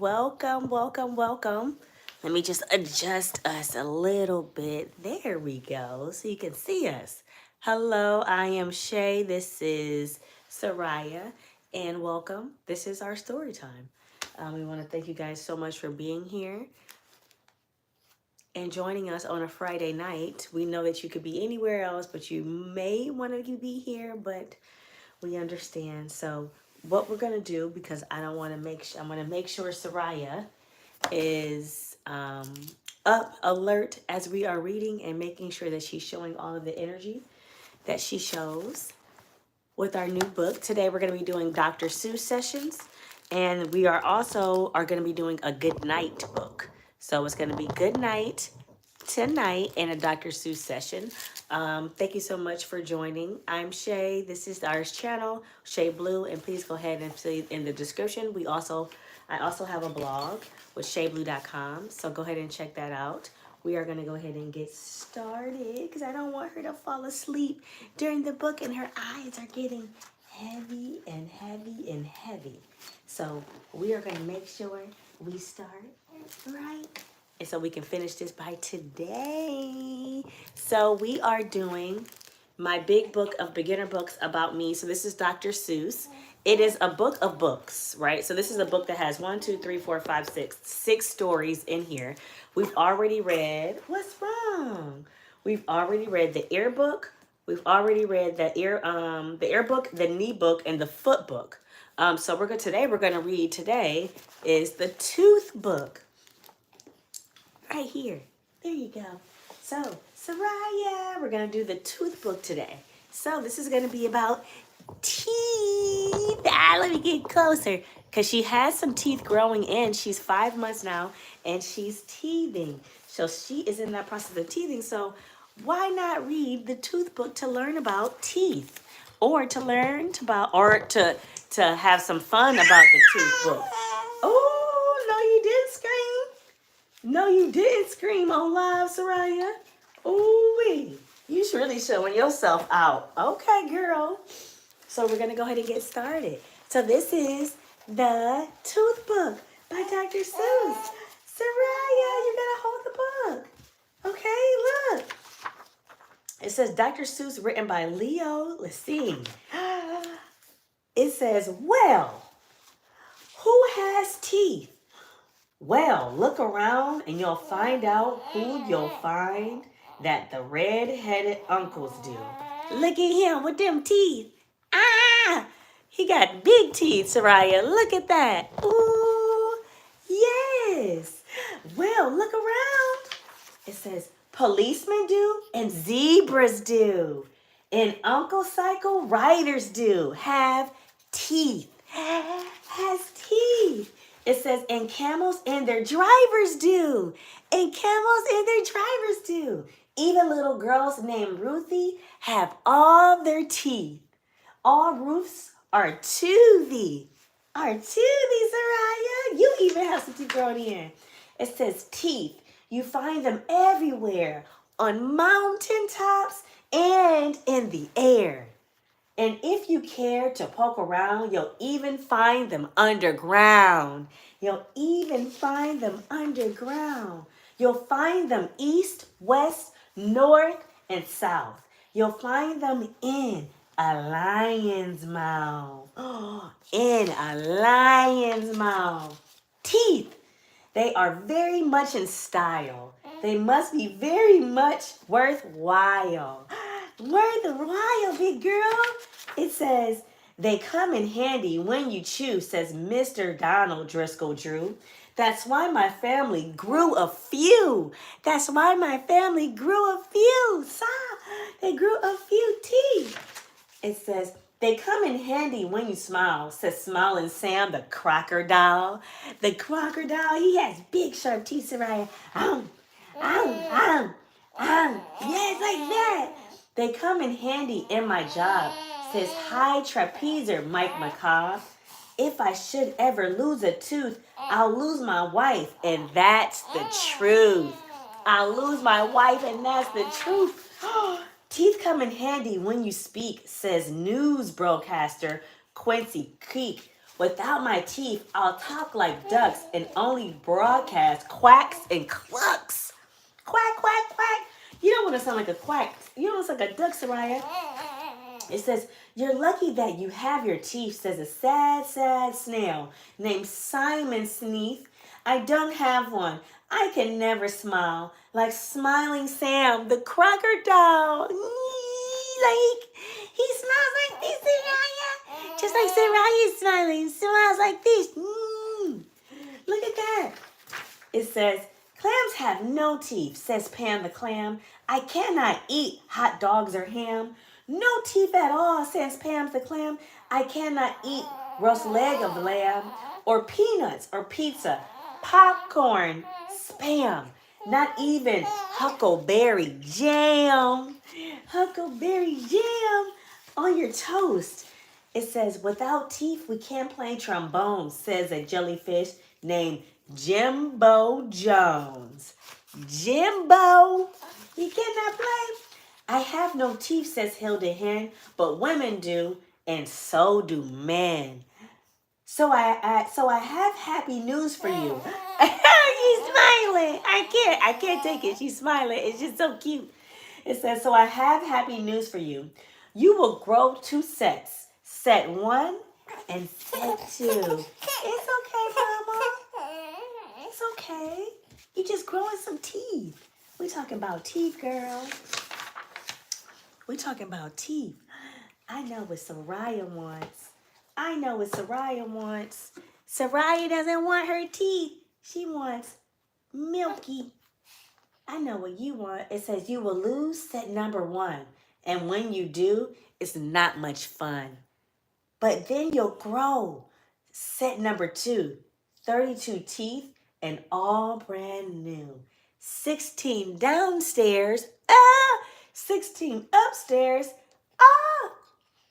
welcome, welcome, welcome. Let me just adjust us a little bit. There we go, so you can see us. Hello, I am Shay. This is Sariah, and welcome. This is our story time. We want to thank you guys so much for being here and joining us on a Friday night. We know that you could be anywhere else, but you may want to be here, but we understand. So what we're gonna do, because I don't want to I'm gonna make sure Sariah is up, alert as we are reading, and making sure that she's showing all of the energy that she shows with our new book. Today we're gonna be doing Dr. Seuss sessions, and we are gonna be doing a good night book. So it's gonna be good night tonight and a Dr. Seuss session. Thank you so much for joining. I'm Shay. This is our channel, Shay Blue, and please go ahead and see in the description. I also have a blog with shayblue.com, so go ahead and check that out. We are going to go ahead and get started because I don't want her to fall asleep during the book, and her eyes are getting heavy and heavy and heavy. So we are going to make sure we start right, and so we can finish this by today. So we are doing my big book of beginner books about me. So this is Dr. Seuss. It is a book of books, right? So this is a book that has 6 stories in here. We've already read, what's wrong? We've already read the ear book. We've already read the ear book, the knee book, and the foot book. So today we're gonna read is the tooth book. Right here. There you go. So, Sariah, we're going to do the tooth book today. So, this is going to be about teeth. Let me get closer. Because she has some teeth growing in. She's 5 months now, and she's teething. So, she is in that process of teething. So, why not read the tooth book to learn about teeth? Or to learn about, or to have some fun about the tooth book. Oh, no, you didn't scream. No, you didn't scream on live, Sariah. Ooh-wee. You really showing yourself out. Okay, girl. So we're going to go ahead and get started. So this is the Tooth Book by Dr. Seuss. Sariah, you got to hold the book. Okay, look. It says Dr. Seuss, written by Leo. Let's see. It says, well, who has teeth? Well, look around and you'll find out who you'll find that the red-headed uncles do. Look at him with them teeth. Ah! He got big teeth, Sariah. Look at that. Ooh, yes. Well, look around. It says policemen do and zebras do. And Uncle Cycle riders do have teeth. Has teeth. It says, and camels and their drivers do. And camels and their drivers do. Even little girls named Ruthie have all their teeth. All roofs are toothy. Are toothy, Sariah. You even have some teeth growing in. It says teeth. You find them everywhere. On mountaintops and in the air. And if you care to poke around, you'll even find them underground. You'll even find them underground. You'll find them east, west, north, and south. You'll find them in a lion's mouth. In a lion's mouth. Teeth. They are very much in style. They must be very much worthwhile. Worthwhile, big girl. It says, they come in handy when you choose, says Mr. Donald Driscoll Drew. That's why my family grew a few. That's why my family grew a few. They grew a few teeth. It says, they come in handy when you smile, says Smiling Sam the crocodile. The crocodile, he has big sharp teeth, Sariah. Yes, like that. They come in handy in my job, says High Trapezer Mike McCaw. If I should ever lose a tooth, I'll lose my wife, and that's the truth. I'll lose my wife, and that's the truth. Teeth come in handy when you speak, says news broadcaster Quincy Keek. Without my teeth, I'll talk like ducks and only broadcast quacks and clucks. Quack, quack, quack. You don't want to sound like a quack. You don't want to sound like a duck, Sariah. It says, you're lucky that you have your teeth, says a sad, sad snail named Simon Sneath. I don't have one. I can never smile like Smiling Sam, the crocodile. Like, he smiles like this, Sariah. Just like Sariah is smiling. Smiles like this. Look at that. It says, clams have no teeth, says Pam the clam. I cannot eat hot dogs or ham. No teeth at all, says Pam the clam. I cannot eat roast leg of lamb or peanuts or pizza, popcorn, spam. Not even huckleberry jam. Huckleberry jam on your toast. It says, without teeth, we can't play trombone, says a jellyfish named Jimbo Jones. Jimbo, you cannot play. I have no teeth, says Hilda Hen, but women do, and so do men. So I have happy news for you. She's smiling. I can't take it. She's smiling. It's just so cute. It says, so I have happy news for you. You will grow 2 sets. Set 1 and set 2. It's okay, Mama. It's okay. You just growing some teeth. We talking about teeth, girl. We talking about teeth. I know what Sariah wants. I know what Sariah wants. Sariah doesn't want her teeth. She wants Milky. I know what you want. It says you will lose set number 1. And when you do, it's not much fun. But then you'll grow. Set number 2, 32 teeth and all brand new. 16 downstairs. 16 upstairs.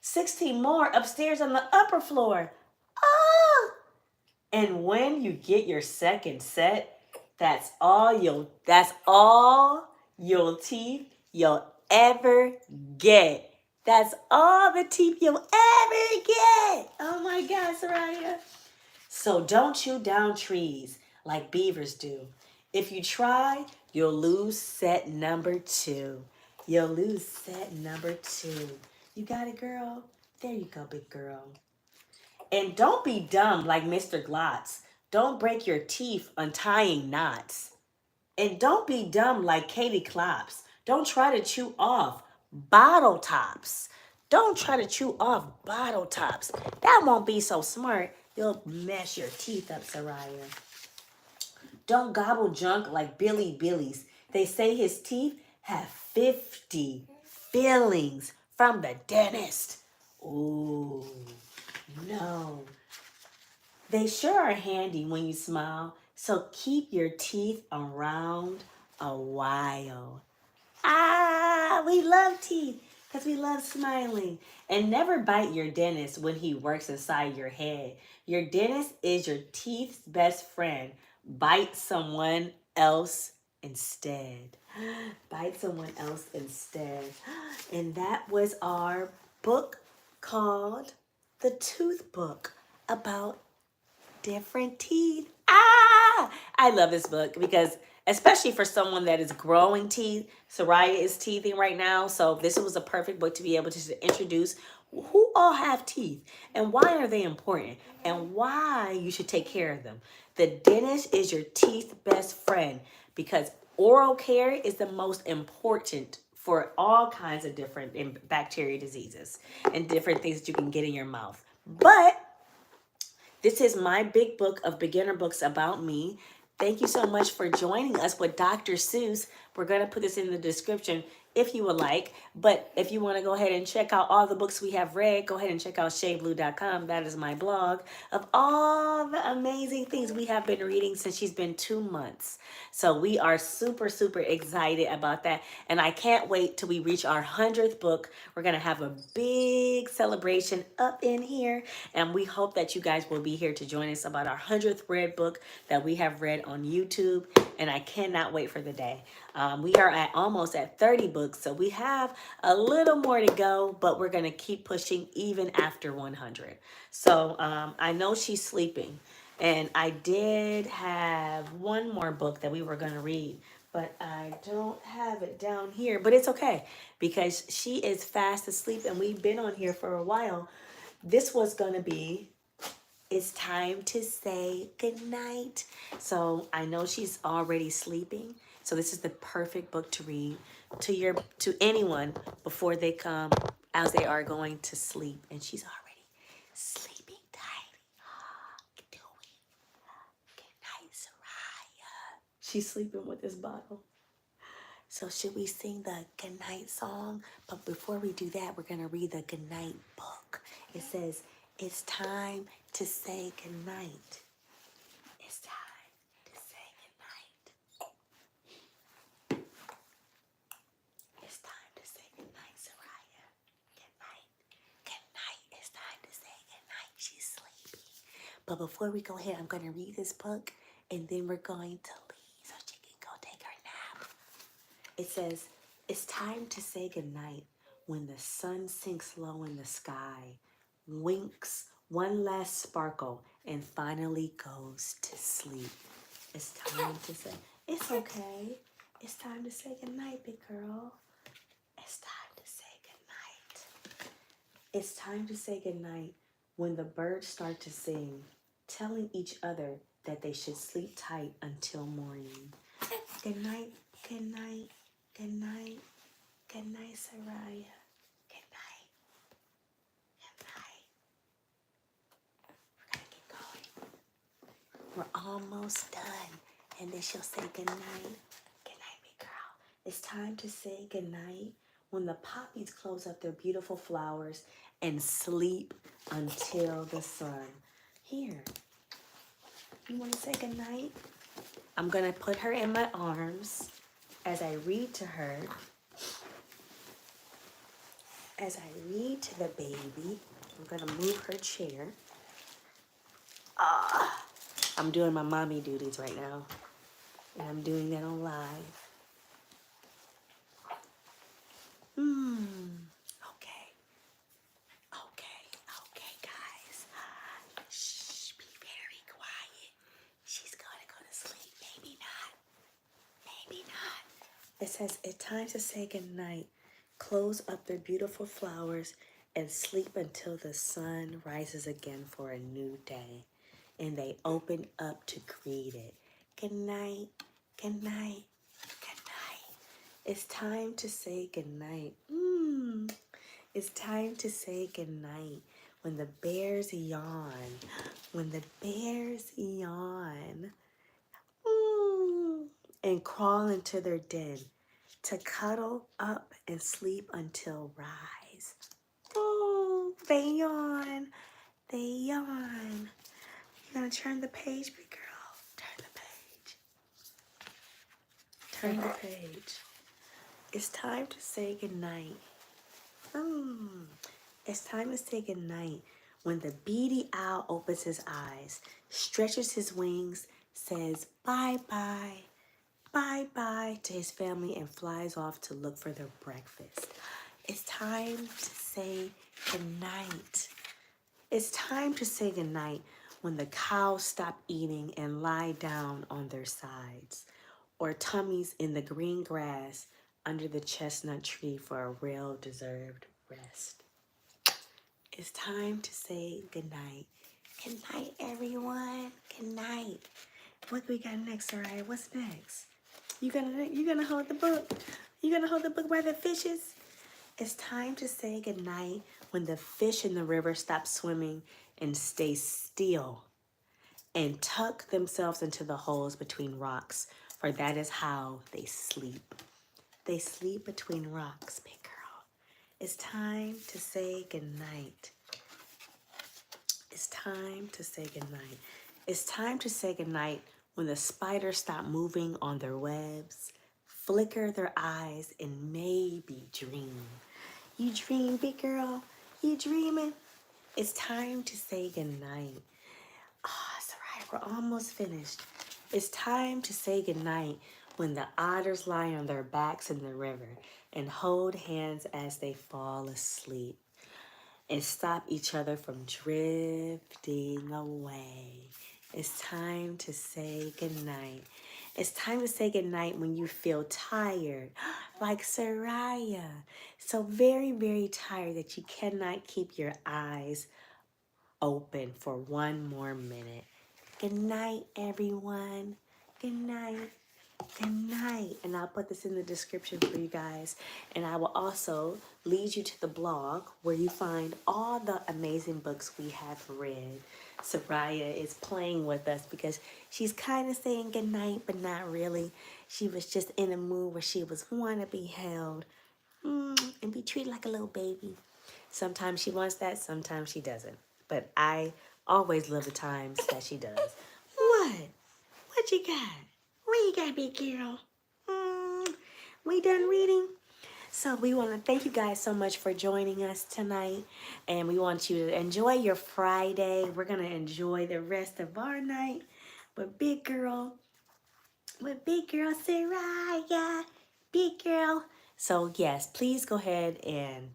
16 more upstairs on the upper floor. And when you get your second set, that's all your teeth you'll ever get. That's all the teeth you'll ever get. Oh my God, Sariah. So don't chew down trees like beavers do. If you try, you'll lose set number 2. You'll lose set number 2. You got it, girl? There you go, big girl. And don't be dumb like Mr. Glotz. Don't break your teeth untying knots. And don't be dumb like Katie Klops. Don't try to chew off bottle tops. Don't try to chew off bottle tops. That won't be so smart. You'll mess your teeth up, Sariah. Don't gobble junk like Billy Billy's. They say his teeth have 50 fillings from the dentist. Ooh, no. They sure are handy when you smile, so keep your teeth around a while. We love teeth because we love smiling. And never bite your dentist when he works inside your head. Your dentist is your teeth's best friend. Bite someone else instead. Bite someone else instead. And that was our book called The Tooth Book about different teeth. I love this book because especially for someone that is growing teeth. Sariah is teething right now, so this was a perfect book to be able to introduce who all have teeth and why are they important and why you should take care of them. The dentist is your teeth's best friend because oral care is the most important for all kinds of different bacteria diseases and different things that you can get in your mouth. But this is my big book of beginner books about me. Thank you so much for joining us with Dr. Seuss. We're going to put this in the description if you would like. But if you want to go ahead and check out all the books we have read, go ahead and check out shayblue.com. That is my blog of all the amazing things we have been reading since she's been 2 months. So we are super, super excited about that. And I can't wait till we reach our 100th book. We're going to have a big celebration up in here. And we hope that you guys will be here to join us about our 100th read book that we have read on YouTube. And I cannot wait for the day. We are almost at 30 books, so we have a little more to go, but we're going to keep pushing even after 100. So I know she's sleeping, and I did have one more book that we were going to read, but I don't have it down here. But it's okay because she is fast asleep, and we've been on here for a while. This was going to be It's Time to Say Goodnight. So I know she's already sleeping. So this is the perfect book to read to anyone before they come, as they are going to sleep. And she's already sleeping tight. Good night, Sariah. She's sleeping with this bottle. So should we sing the goodnight song? But before we do that, we're going to read the goodnight book. It says, it's time to say goodnight. It's time to say goodnight. It's time to say goodnight, Sariah. Good night. Good night. It's time to say goodnight. She's sleeping. But before we go ahead, I'm going to read this book, and then we're going to leave so she can go take her nap. It says, it's time to say goodnight when the sun sinks low in the sky, winks one last sparkle, and finally goes to sleep. It's time to say, it's okay. It's time to say goodnight, big girl. It's time to say goodnight. It's time to say goodnight when the birds start to sing, telling each other that they should sleep tight until morning. Good night, good night, good night, good night, Sariah. Good night, good night. We're gonna keep going. We're almost done. And then she'll say good night. Good night, big girl. It's time to say good night when the poppies close up their beautiful flowers and sleep until the sun. Here, you want to say good night? I'm going to put her in my arms as I read to her. As I read to the baby, I'm going to move her chair. I'm doing my mommy duties right now, and I'm doing that on live. Okay. Okay, guys. Shh, be very quiet. She's gonna go to sleep. Maybe not. Maybe not. It says, it's time to say goodnight. Close up their beautiful flowers and sleep until the sun rises again for a new day. And they open up to greet it. Good night, good night, good night. It's time to say goodnight. It's time to say goodnight when the bears yawn. When the bears yawn. And crawl into their den to cuddle up and sleep until rise. Oh, they yawn. They yawn. You're gonna turn the page, big girl. Turn the page. Turn the page. It's time to say goodnight. It's time to say goodnight when the beady owl opens his eyes, stretches his wings, says bye-bye, bye-bye to his family, and flies off to look for their breakfast. It's time to say goodnight. It's time to say goodnight when the cows stop eating and lie down on their sides, or tummies in the green grass under the chestnut tree for a well-deserved rest. It's time to say goodnight. Good night, everyone. Good night. What we got next, Sariah? What's next? You gonna hold the book? You gonna hold the book by the fishes? It's time to say goodnight when the fish in the river stop swimming and stay still and tuck themselves into the holes between rocks, for that is how they sleep. They sleep between rocks, big girl. It's time to say goodnight. It's time to say goodnight. It's time to say goodnight when the spiders stop moving on their webs, flicker their eyes, and maybe dream. You dream, big girl? You dreaming? It's time to say goodnight. Sariah, we're almost finished. It's time to say goodnight when the otters lie on their backs in the river and hold hands as they fall asleep and stop each other from drifting away. It's time to say goodnight. It's time to say goodnight when you feel tired, like Sariah. So very, very tired that you cannot keep your eyes open for one more minute. Good night, everyone. Good night. Good night. And I'll put this in the description for you guys. And I will also lead you to the blog where you find all the amazing books we have read. Sariah is playing with us because she's kind of saying good night, but not really. She was just in a mood where she was want to be held and be treated like a little baby. Sometimes she wants that, sometimes she doesn't. But I always love the times that she does. What? What you got? What you got, big girl? We done reading? So we want to thank you guys so much for joining us tonight. And we want you to enjoy your Friday. We're going to enjoy the rest of our night with big girl Sariah. Big girl. So yes, please go ahead and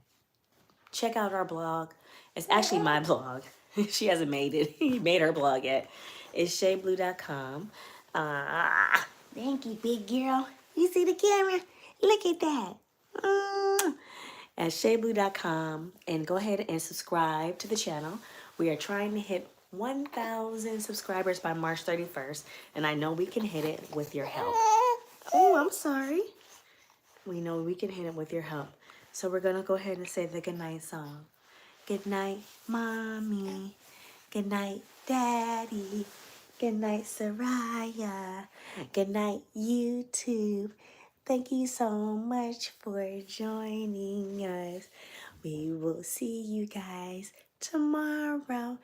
check out our blog. It's actually my blog. She hasn't made it. He made her blog yet. It's shayblue.com. Thank you, big girl. You see the camera? Look at that. At shayblue.com. And go ahead and subscribe to the channel. We are trying to hit 1,000 subscribers by March 31st. And I know we can hit it with your help. Oh, I'm sorry. We know we can hit it with your help. So we're going to go ahead and say the goodnight song. Good night, Mommy. Good night, Daddy. Good night, Sariah. Good night, YouTube. Thank you so much for joining us. We will see you guys tomorrow.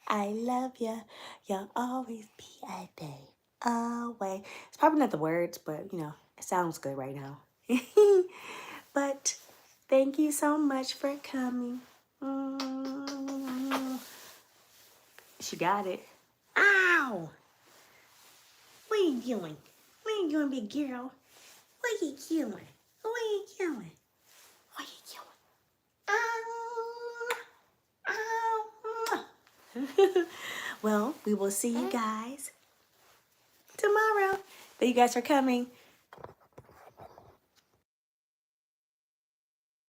I love you. You'll always be a day away. It's probably not the words, but you know, it sounds good right now. But thank you so much for coming. She got it. Ow! What are you doing? What are you doing, big girl? What are you doing? What are you doing? What are you doing? Ow! Well, we will see you guys tomorrow. Thank you guys for coming.